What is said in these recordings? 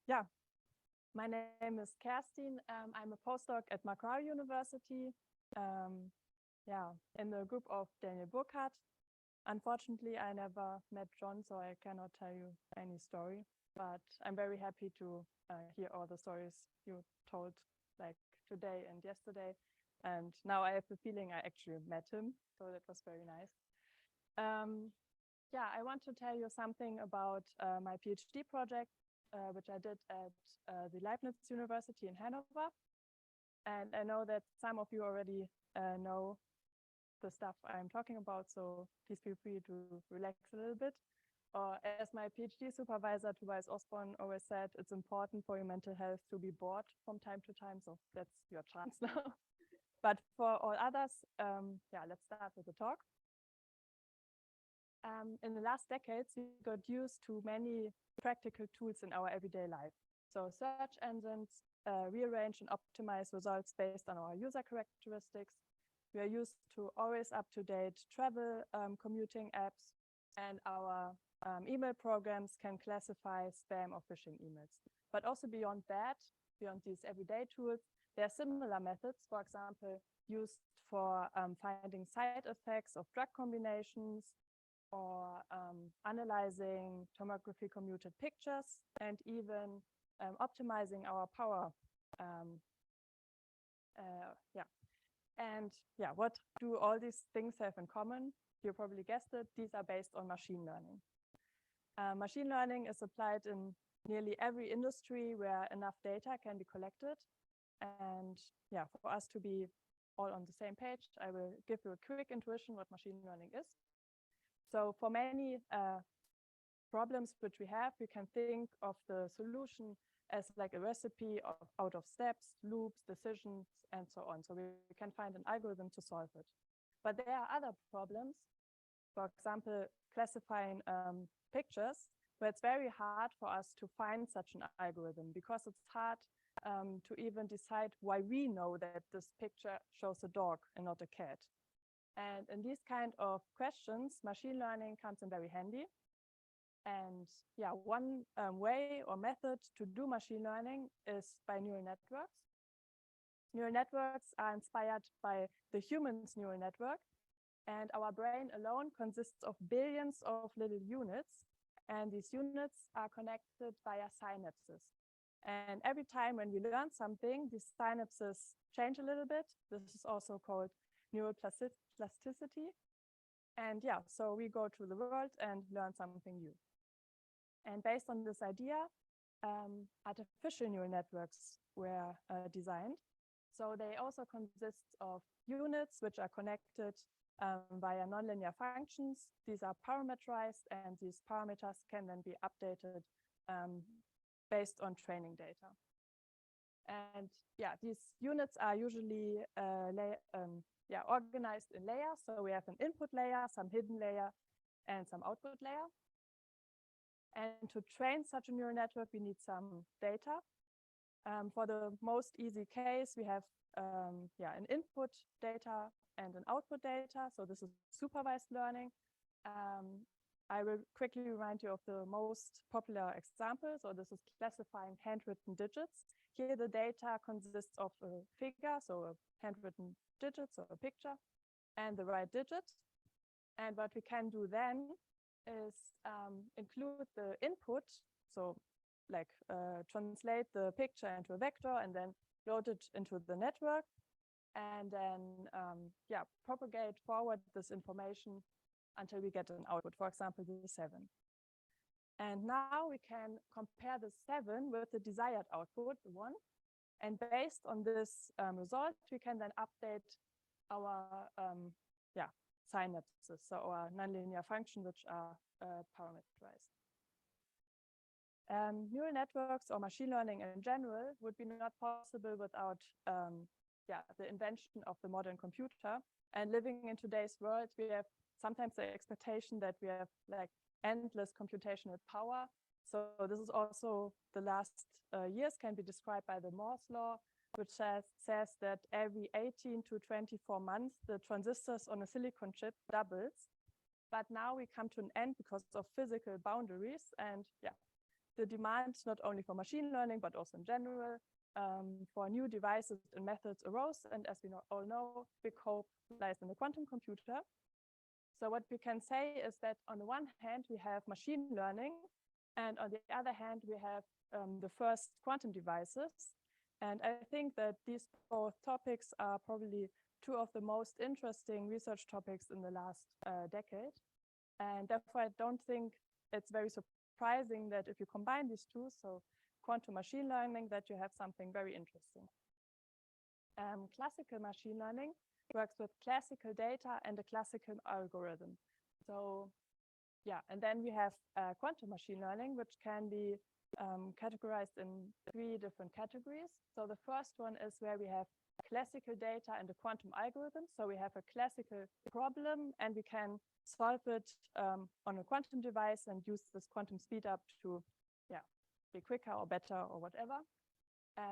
Yeah, my name is Kerstin. I'm a postdoc at Macquarie University. Um, yeah, in the group of Daniel Burkhardt. Unfortunately, I never met John, so I cannot tell you any story. But I'm very happy to hear all the stories you told, like today and yesterday. And now I have the feeling I actually met him, so that was very nice. Um, yeah, I want to tell you something about my PhD project, which I did at the Leibniz University in Hanover. And I know that some of you already know the stuff I'm talking about, so please feel free to relax a little bit. Or as my PhD supervisor, Tobias Osborne, always said, it's important for your mental health to be bored from time to time, so that's your chance now. But for all others, yeah, let's start with the talk. In the last decades, we got used to many practical tools in our everyday life. So search engines rearrange and optimize results based on our user characteristics. We are used to always up-to-date travel commuting apps, and our email programs can classify spam or phishing emails. But also beyond that, beyond these everyday tools, there are similar methods, for example, used for finding side effects of drug combinations, or analyzing tomography commuted pictures, and even optimizing our power. Yeah. And yeah, what do all these things have in common? You probably guessed it, these are based on machine learning. Machine learning is applied in nearly every industry where enough data can be collected. And yeah, for us to be all on the same page, I will give you a quick intuition what machine learning is. So for many problems which we have, we can think of the solution as like a recipe out of steps, loops, decisions, and so on. So we can find an algorithm to solve it. But there are other problems, for example, classifying pictures, where it's very hard for us to find such an algorithm because it's hard to even decide why we know that this picture shows a dog and not a cat. And in these kind of questions, machine learning comes in very handy. And yeah, one way or method to do machine learning is by neural networks. Neural networks are inspired by the human's neural network. And our brain alone consists of billions of little units. And these units are connected via synapses. And every time when we learn something, these synapses change a little bit. This is also called neural plasticity. And yeah, so we go through the world and learn something new. And based on this idea, artificial neural networks were designed. So they also consist of units which are connected via nonlinear functions. These are parameterized, and these parameters can then be updated based on training data. And yeah, these units are usually organized in layers. So we have an input layer, some hidden layer, and some output layer. And to train such a neural network, we need some data. For the most easy case, we have an input data and an output data. So this is supervised learning. I will quickly remind you of the most popular example. So this is classifying handwritten digits. Here the data consists of a figure, so a handwritten digit, so a picture, and the right digit. And what we can do then is include the input, so like translate the picture into a vector and then load it into the network, and then propagate forward this information until we get an output, for example, the 7. And now we can compare the 7 with the desired output, the 1. And based on this result, we can then update our synapses, so our nonlinear function, which are parameterized. Neural networks or machine learning in general would be not possible without the invention of the modern computer. And living in today's world, we have sometimes the expectation that we have like endless computational power. So this is also the last years can be described by the Moore's law, which says that every 18 to 24 months, the transistors on a silicon chip doubles. But now we come to an end because of physical boundaries. And yeah, the demand, not only for machine learning, but also in general, for new devices and methods arose. And as we all know, big hope lies in the quantum computer. So what we can say is that on the one hand, we have machine learning, and on the other hand, we have the first quantum devices. And I think that these both topics are probably two of the most interesting research topics in the last decade. And therefore, I don't think it's very surprising that if you combine these two, so quantum machine learning, that you have something very interesting. Classical machine learning works with classical data and a classical algorithm. So yeah, and then we have quantum machine learning, which can be categorized in 3 different categories. So the first one is where we have classical data and a quantum algorithm. So we have a classical problem and we can solve it on a quantum device and use this quantum speed up to be quicker or better or whatever.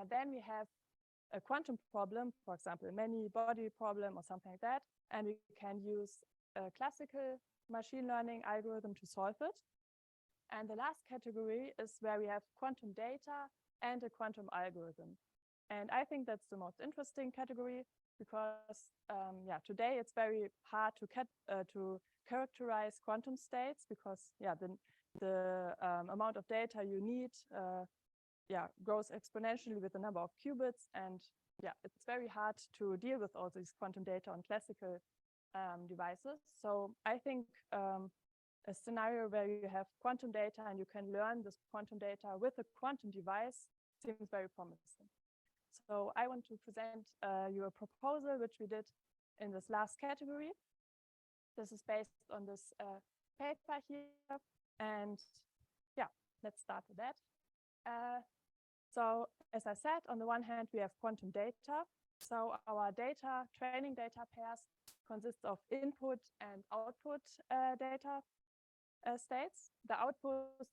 Then we have a quantum problem, for example, a many body problem or something like that. And we can use a classical machine learning algorithm to solve it. And the last category is where we have quantum data and a quantum algorithm. And I think that's the most interesting category because today it's very hard to characterize quantum states because the amount of data you need grows exponentially with the number of qubits, and it's very hard to deal with all these quantum data on classical devices. So I think a scenario where you have quantum data and you can learn this quantum data with a quantum device seems very promising. So I want to present you a proposal which we did in this last category. This is based on this paper here, and let's start with that. So as I said, on the one hand, we have quantum data. So our training data pairs consists of input and output data states. The output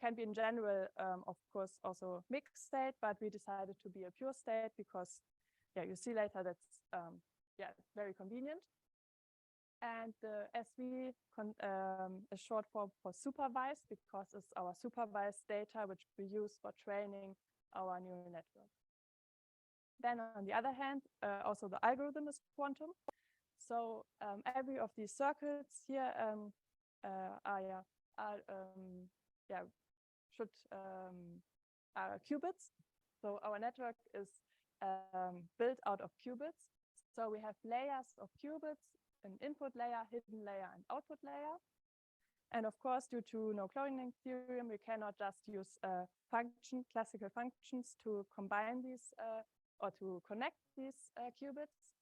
can be in general, of course, also mixed state, but we decided to be a pure state because, you see later that's very convenient. And the SV is short form for supervised because it's our supervised data which we use for training our neural network. Then on the other hand, also the algorithm is quantum. So every of these circles here are qubits. So our network is built out of qubits. So we have layers of qubits, an input layer, hidden layer, and output layer. And of course, due to no cloning theorem, we cannot just use classical functions to combine these or to connect these qubits.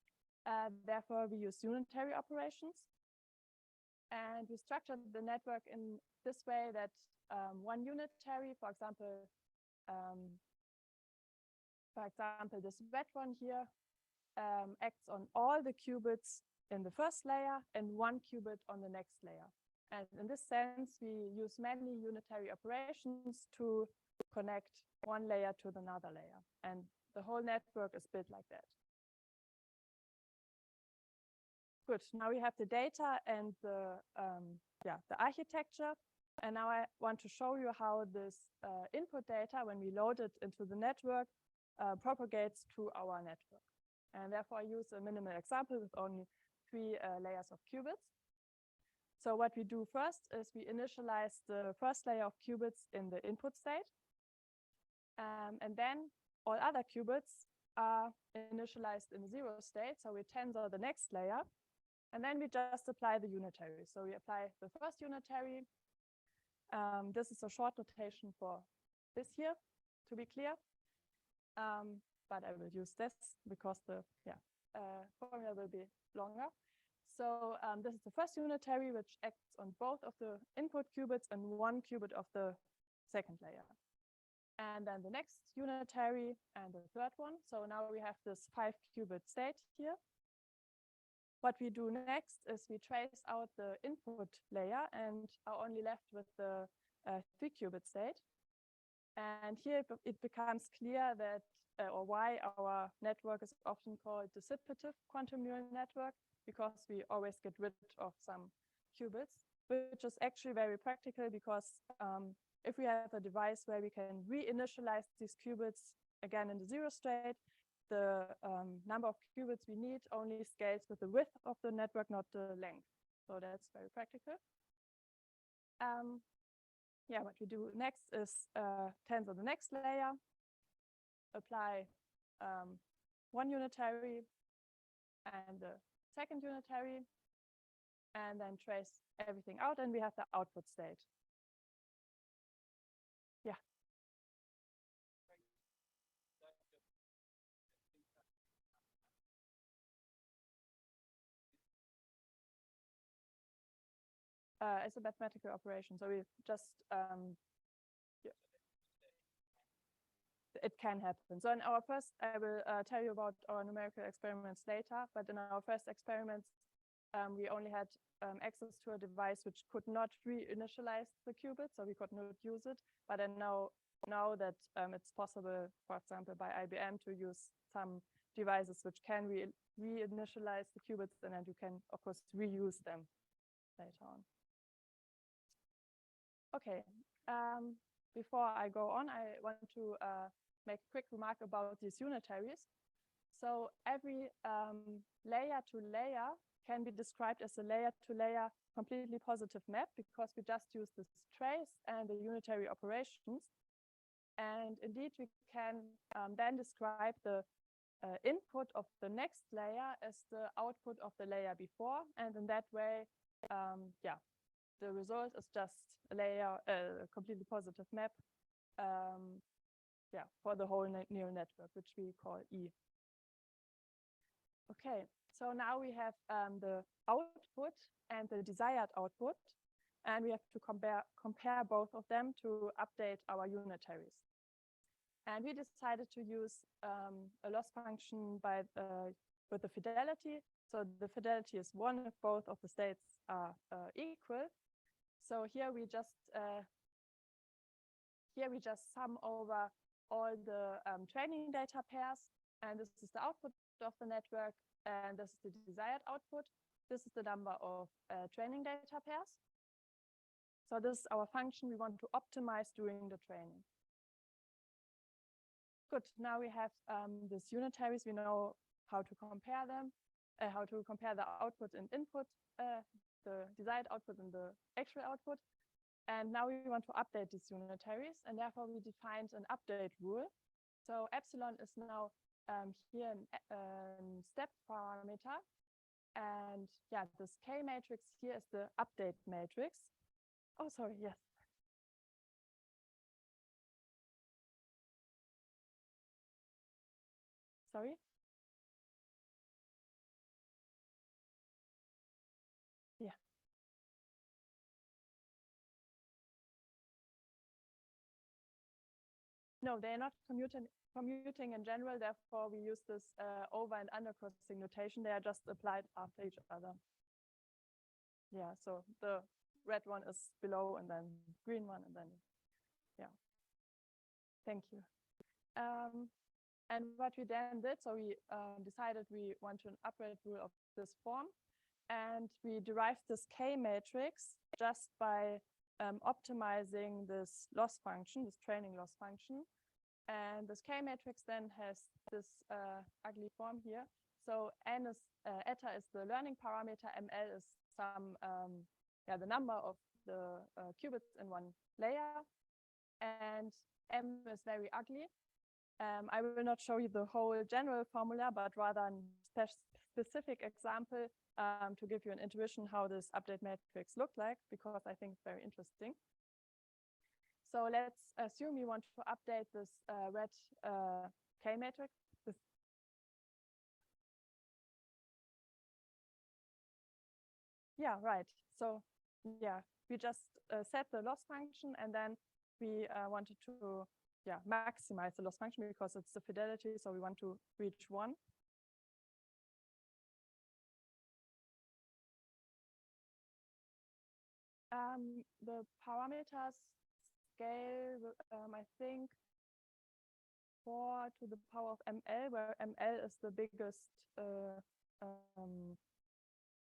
Therefore, we use unitary operations. And we structured the network in this way that one unitary, for example, this red one here, acts on all the qubits in the first layer and one qubit on the next layer. And in this sense, we use many unitary operations to connect one layer to another layer. And the whole network is built like that. Good, now we have the data and the architecture. And now I want to show you how this input data, when we load it into the network, propagates to our network. And therefore, I use a minimal example with only 3 layers of qubits. So what we do first is we initialize the first layer of qubits in the input state. And then all other qubits are initialized in the 0 state. So we tensor the next layer. And then we just apply the unitary. So we apply the first unitary. This is a short notation for this here, to be clear. But I will use this because the formula will be longer. So this is the first unitary, which acts on both of the input qubits and one qubit of the second layer. And then the next unitary and the third one. So now we have this 5-qubit state here. What we do next is we trace out the input layer and are only left with the 3-qubit state. And here it becomes clear that, or why our network is often called dissipative quantum neural network, because we always get rid of some qubits, which is actually very practical because if we have a device where we can reinitialize these qubits again in the 0 state, the number of qubits we need only scales with the width of the network, not the length. So that's very practical. Yeah, what we do next is tensor the next layer, apply one unitary and the second unitary, and then trace everything out, and we have the output state. Yeah. It's a mathematical operation, so we just yeah. It can happen. So in our first, I will tell you about our numerical experiments later, but in our first experiments, we only had access to a device which could not reinitialize the qubit, so we could not use it. But I know that it's possible, for example, by IBM to use some devices which can reinitialize the qubits, and then you can, of course, reuse them later on. Okay, before I go on, I want to make a quick remark about these unitaries. So every layer to layer can be described as a layer to layer completely positive map, because we just use this trace and the unitary operations. And indeed, we can then describe the input of the next layer as the output of the layer before. And in that way, yeah, the result is just a layer, a completely positive map, yeah, for the whole neural network, which we call E. Okay, so now we have the output and the desired output, and we have to compare both of them to update our unitaries. And we decided to use a loss function by with the fidelity. So the fidelity is 1 if both of the states are equal. So here we just sum over all the training data pairs, and this is the output of the network, and this is the desired output. This is the number of training data pairs. So this is our function we want to optimize during the training. Good, now we have these unitaries. We know how to compare them, how to compare the output and input, the desired output and the actual output. And now we want to update these unitaries, and therefore we defined an update rule. So epsilon is now here a step parameter. And yeah, this K matrix here is the update matrix. Oh, sorry, yes. Sorry? Yeah. No, they're not commuting in general. Therefore, we use this over and under crossing notation. They are just applied after each other. Yeah, so the red one is below, and then green one, and then, yeah. Thank you. And what we then did, so we decided we want an upgrade rule of this form, and we derived this K matrix just by optimizing this loss function, this training loss function. And this K matrix then has this ugly form here. So N is eta is the learning parameter, ML is some the number of the qubits in one layer, and M is very ugly. I will not show you the whole general formula, but rather a specific example to give you an intuition how this update matrix looked like, because I think it's very interesting. So let's assume you want to update this red K matrix. Yeah, right. So yeah, we just set the loss function, and then we wanted to maximize the loss function because it's the fidelity. So we want to reach 1. The parameters scale, I think, 4 to the power of ML, where ML is the biggest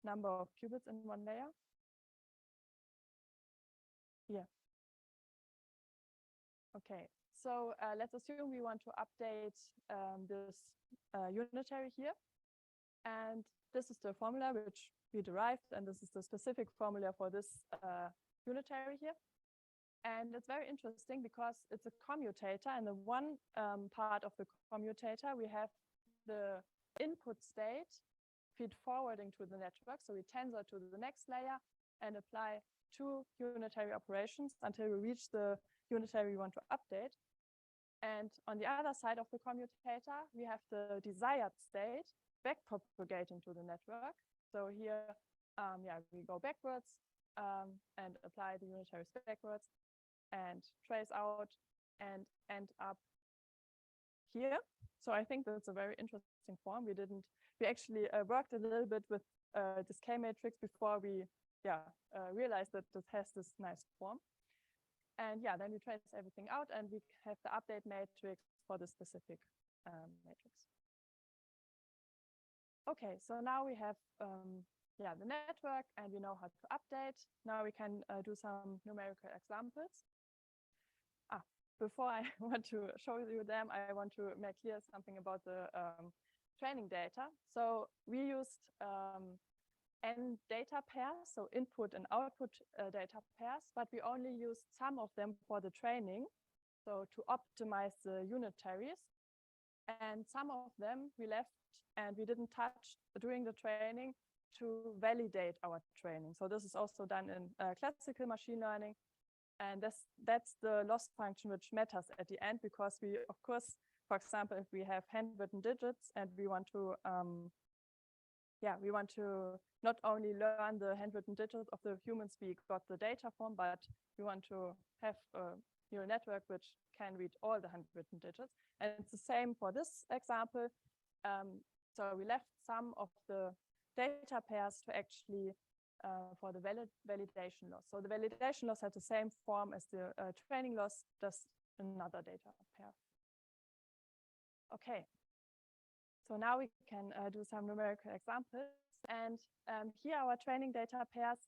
number of qubits in one layer. Yeah. Okay, so let's assume we want to update this unitary here. And this is the formula which we derived, and this is the specific formula for this unitary here. And it's very interesting because it's a commutator, and the one part of the commutator, we have the input state feed forwarding to the network. So we tensor to the next layer and apply two unitary operations until we reach the unitary we want to update. And on the other side of the commutator, we have the desired state back propagating to the network. So here, we go backwards and apply the unitaries backwards and trace out and end up here. So I think that's a very interesting form. We actually worked a little bit with this K matrix before we realized that this has this nice form. And then we trace everything out and we have the update matrix for the specific matrix. Okay, so now we have the network and we know how to update. Now we can do some numerical examples. Before I want to show you them, I want to make clear something about the training data. So we used n data pairs, so input and output data pairs, but we only used some of them for the training, so to optimize the unitaries. And some of them we left and we didn't touch during the training to validate our training. So this is also done in classical machine learning. And that's the loss function which matters at the end, because we, of course, for example, if we have handwritten digits and we want to not only learn the handwritten digits of the humans we got the data from, but we want to have a neural network which can read all the handwritten digits. And it's the same for this example. So we left some of the data pairs to actually for the validation loss. So the validation loss had the same form as the training loss, just another data pair. Okay, so now we can do some numerical examples. And here our training data pairs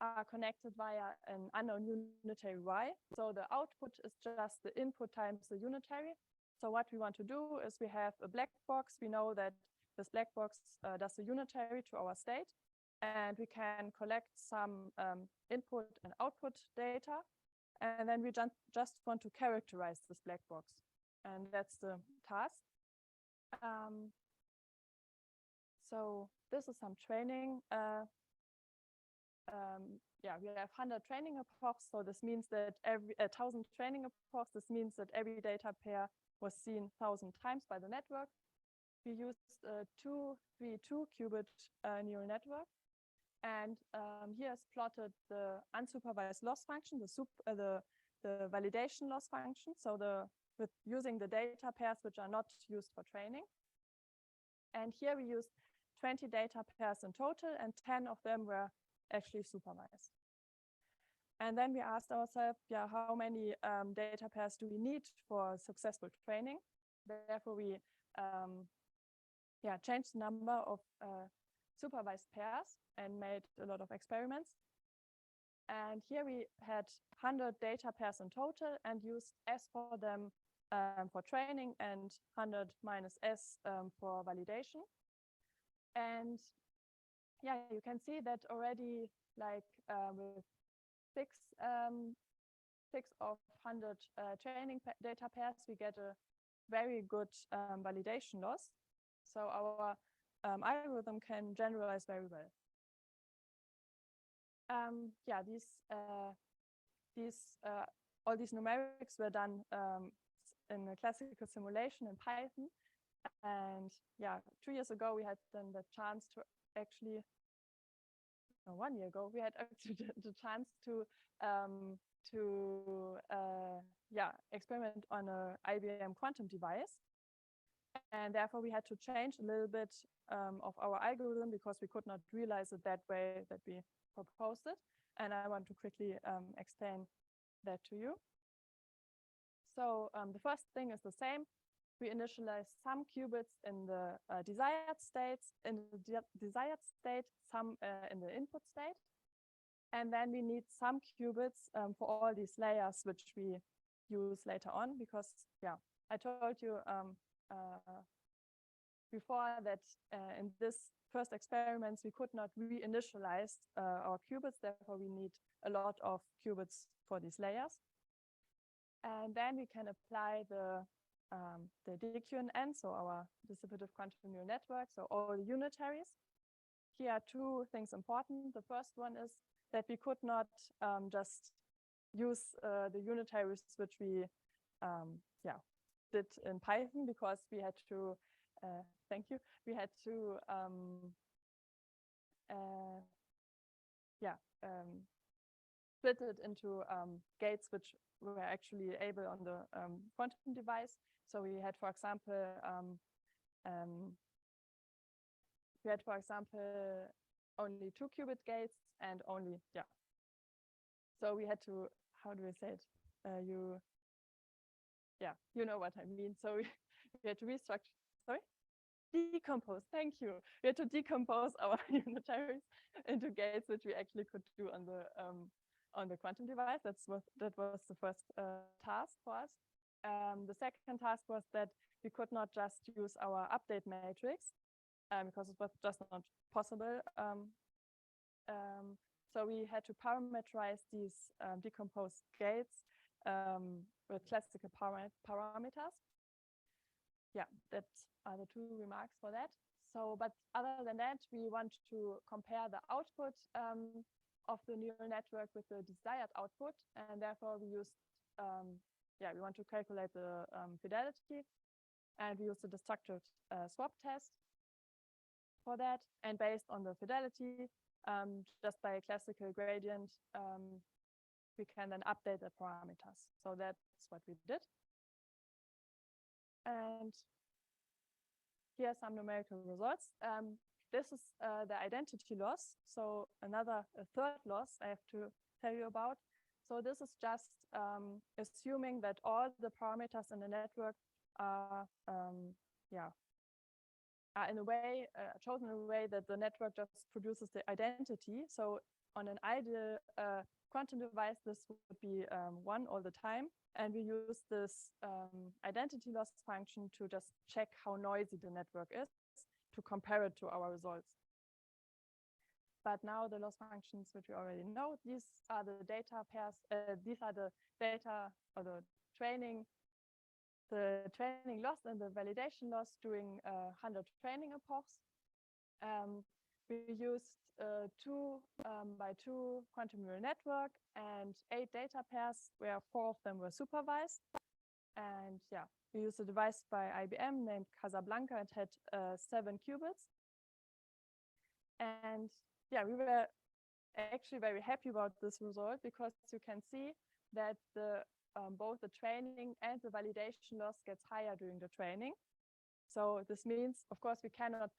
are connected via an unknown unitary y. So the output is just the input times the unitary. So what we want to do is we have a black box. We know that this black box does the unitary to our state. And we can collect some input and output data. And then we just want to characterize this black box. And that's the task. So this is some training. We have 100 training epochs. So this means that every 1,000 training epochs, this means that every data pair was seen 1,000 times by the network. We used a 232 qubit neural network. And here is plotted the unsupervised loss function, the validation loss function. So with using the data pairs which are not used for training. And here we used 20 data pairs in total, and 10 of them were actually supervised. And then we asked ourselves, how many data pairs do we need for successful training? Therefore, we changed the number of supervised pairs and made a lot of experiments. And here we had 100 data pairs in total and used S for them for training and 100 minus S for validation. And you can see that already, like with six of 100 training data pairs, we get a very good validation loss. So our algorithm can generalize very well. All these numerics were done in a classical simulation in Python. And 2 years ago, we had then the chance to actually, 1 year ago, we had actually the chance to experiment on an IBM quantum device. And therefore, we had to change a little bit of our algorithm because we could not realize it that way that we proposed it. And I want to quickly explain that to you. So the first thing is the same. We initialize some qubits in the desired states, some in the input state. And then we need some qubits for all these layers which we use later on, because yeah, I told you before that in this first experiments we could not reinitialize our qubits, therefore we need a lot of qubits for these layers. And then we can apply the DQNN, so our distributive quantum neural network, so all the unitaries. Here are two things important. The first one is that we could not just use the unitaries which we did in Python, because we had to thank you, we had to split it into gates which were actually able on the quantum device. So we had, for example, only 2 qubit gates and only, so we had to, how do we say it? You know what I mean. So we had to decompose, thank you. We had to decompose our unitaries into gates, which we actually could do on the quantum device. That was the first task for us. The second task was that we could not just use our update matrix because it was just not possible. So we had to parameterize these decomposed gates with classical parameters. Yeah, that are the 2 remarks for that. So, but other than that, we want to compare the output of the neural network with the desired output, and therefore we used, we want to calculate the fidelity, and we used the destructive swap test for that. And based on the fidelity, just by a classical gradient, we can then update the parameters. So that's what we did. And here are some numerical results. This is the identity loss. So a third loss I have to tell you about. So this is just assuming that all the parameters in the network are in a way chosen in a way that the network just produces the identity. So on an ideal quantum device, this would be 1 all the time. And we use this identity loss function to just check how noisy the network is, to compare it to our results. But now the loss functions, which we already know, these are the data pairs. These are the data or the training loss and the validation loss during 100 training epochs. We used 2 by 2 quantum neural network and 8 data pairs, where 4 of them were supervised. And we used a device by IBM named Casablanca. It had 7 qubits. And we were actually very happy about this result, because you can see that both the training and the validation loss gets higher during the training. So this means, of course, we cannot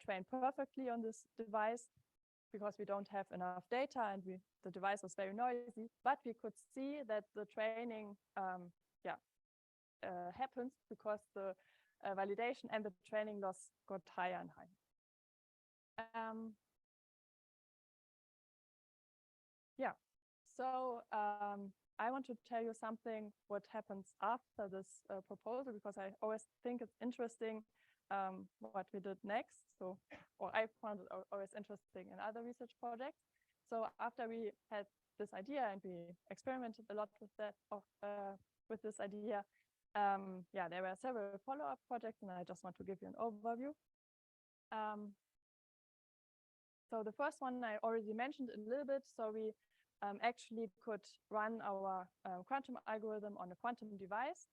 train perfectly on this device because we don't have enough data, and the device was very noisy, but we could see that the training happens because the validation and the training loss got higher and higher. So I want to tell you something what happens after this proposal, because I always think it's interesting what we did next. So, or I found it always interesting in other research projects. So after we had this idea and we experimented a lot with that, with this idea, there were several follow-up projects, and I just want to give you an overview. So the first one I already mentioned a little bit. So we actually could run our quantum algorithm on a quantum device.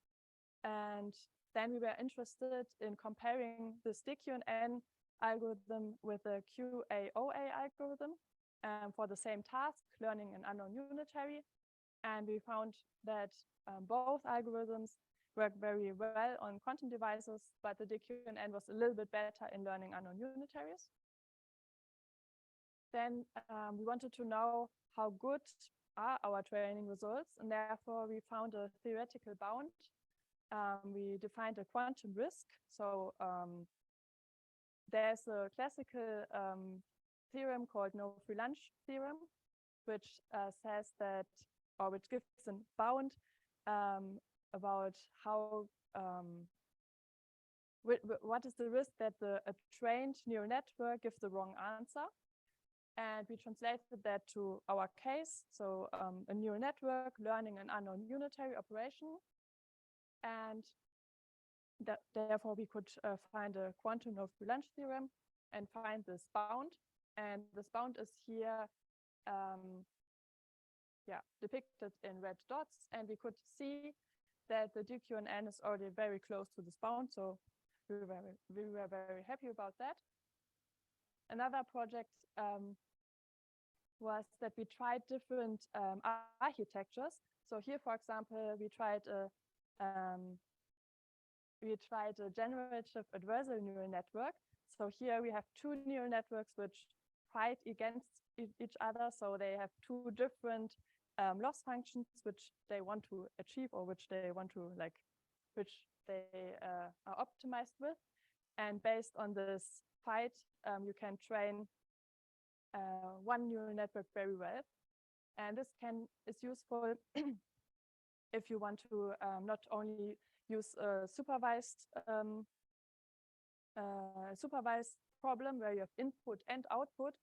And then we were interested in comparing the DQNN algorithm with the QAOA algorithm for the same task, learning an unknown unitary. And we found that both algorithms work very well on quantum devices, but the DQNN was a little bit better in learning unknown unitaries. Then we wanted to know how good are our training results, and therefore we found a theoretical bound. We defined a quantum risk. So there's a classical theorem called no free lunch theorem, which says that, or which gives a bound about how what is the risk that a trained neural network gives the wrong answer. And we translated that to our case. So a neural network learning an unknown unitary operation. And therefore, we could find a quantum Lorentz theorem and find this bound. And this bound is here depicted in red dots. And we could see that the DQNN is already very close to this bound. So we were very happy about that. Another project was that we tried different architectures. So here, for example, we tried a generative adversarial neural network. So here we have two neural networks which fight against each other. So they have two different loss functions which they want to achieve, or which they want to which they are optimized with. And based on this fight, you can train one neural network very well. And this is useful if you want to not only use a supervised problem where you have input and output,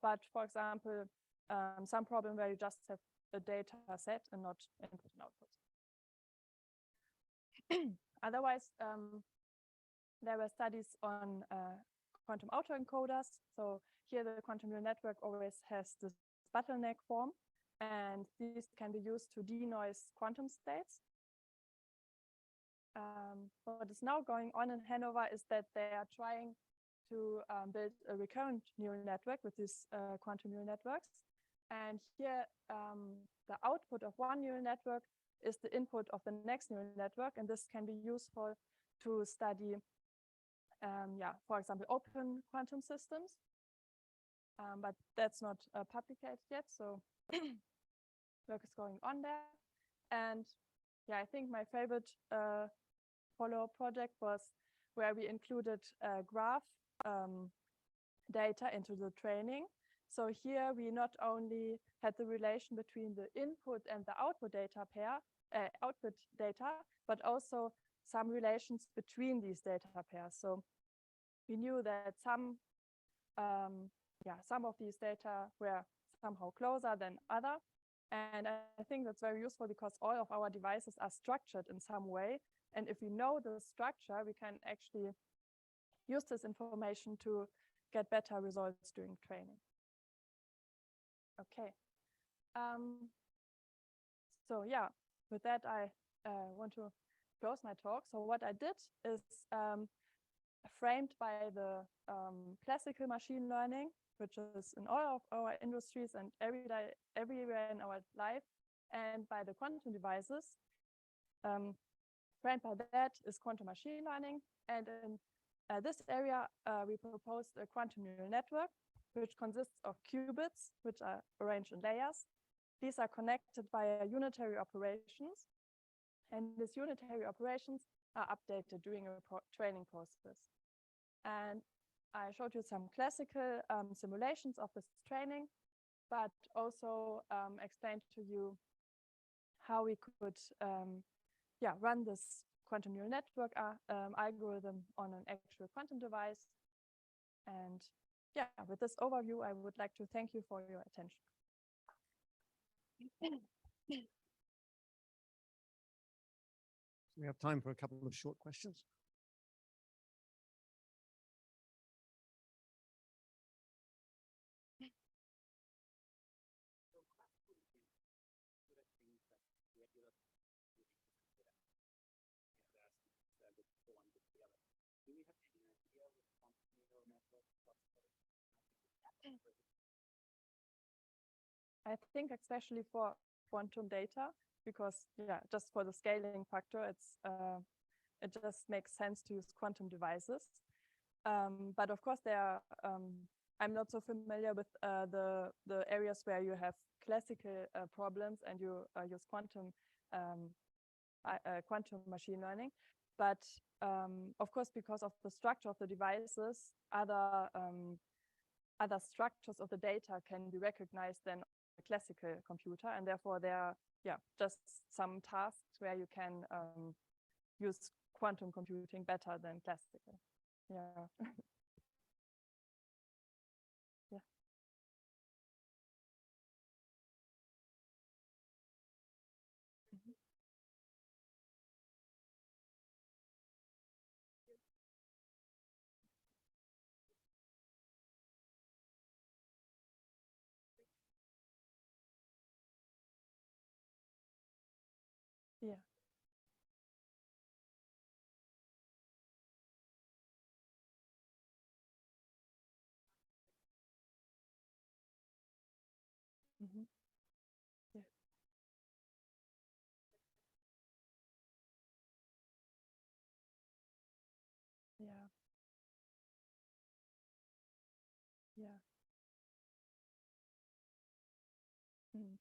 but for example, some problem where you just have a data set and not input and output. Otherwise, there were studies on quantum autoencoders. So here the quantum neural network always has this bottleneck form, and these can be used to denoise quantum states. What is now going on in Hanover is that they are trying to build a recurrent neural network with these quantum neural networks. And here, the output of one neural network is the input of the next neural network. And this can be useful to study, for example, open quantum systems. But that's not publicated yet. So work is going on there. And yeah, I think my favorite follow-up project was where we included graph data into the training. So here we not only had the relation between the input and the output data but also some relations between these data pairs. So we knew that some of these data were somehow closer than other. And I think that's very useful because all of our devices are structured in some way. And if we know the structure, we can actually use this information to get better results during training. Okay. So yeah, with that, I want to close my talk. So what I did is framed by the classical machine learning, which is in all of our industries and everywhere in our life, and by the quantum devices. Framed by that is quantum machine learning. And in this area, we proposed a quantum neural network, which consists of qubits, which are arranged in layers. These are connected via unitary operations. And these unitary operations are updated during a training process. And I showed you some classical simulations of this training, but also explained to you how we could run this quantum neural network algorithm on an actual quantum device. And yeah, with this overview, I would like to thank you for your attention. We have time for a couple of short questions. I think especially for quantum data, because just for the scaling factor, it just makes sense to use quantum devices. But of course, I'm not so familiar with the areas where you have classical problems and you use quantum machine learning. But of course, because of the structure of the devices, other structures of the data can be recognized than a classical computer, and therefore there yeah, just some tasks where you can use quantum computing better than classical. Yeah. Yeah. Mhm. Yeah. Mhm. Yeah. Yeah. Yeah. Mhm.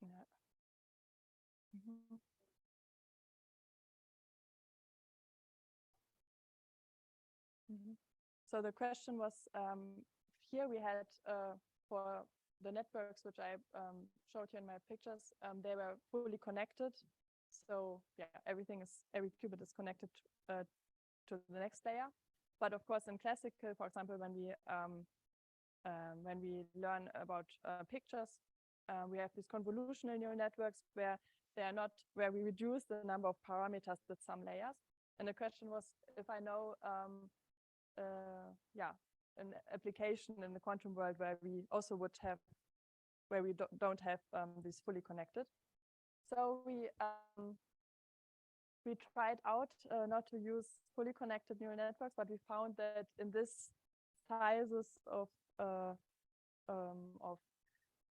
Yeah. Mhm. Mhm. So the question was, here we had for the networks which I showed you in my pictures, they were fully connected. So yeah, every qubit is connected to the next layer. But of course, in classical, for example, when we learn about pictures, we have these convolutional neural networks where they are not, where we reduce the number of parameters with some layers. And the question was, if I know yeah, an application in the quantum world where we also would have, where we don't have these fully connected. So we tried out not to use fully connected neural networks, but we found that in this sizes of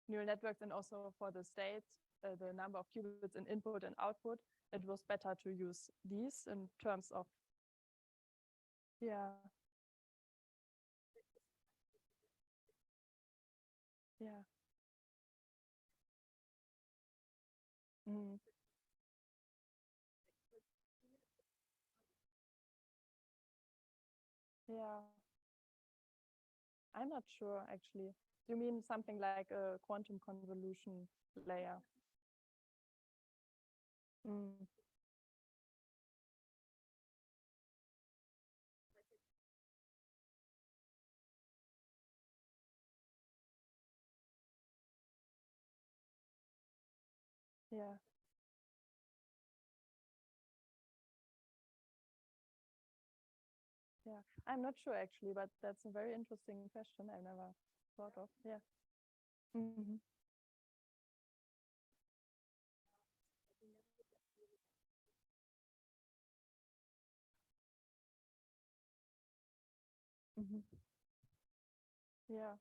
neural networks and also for the states, the number of qubits in input and output, it was better to use these in terms of, yeah. Yeah. Mm. Yeah. I'm not sure actually. You mean something like a quantum convolution layer? Mm. Yeah. Yeah. I'm not sure actually, but that's a very interesting question I never thought of. Yeah. Mm-hmm. Mm-hmm. Yeah.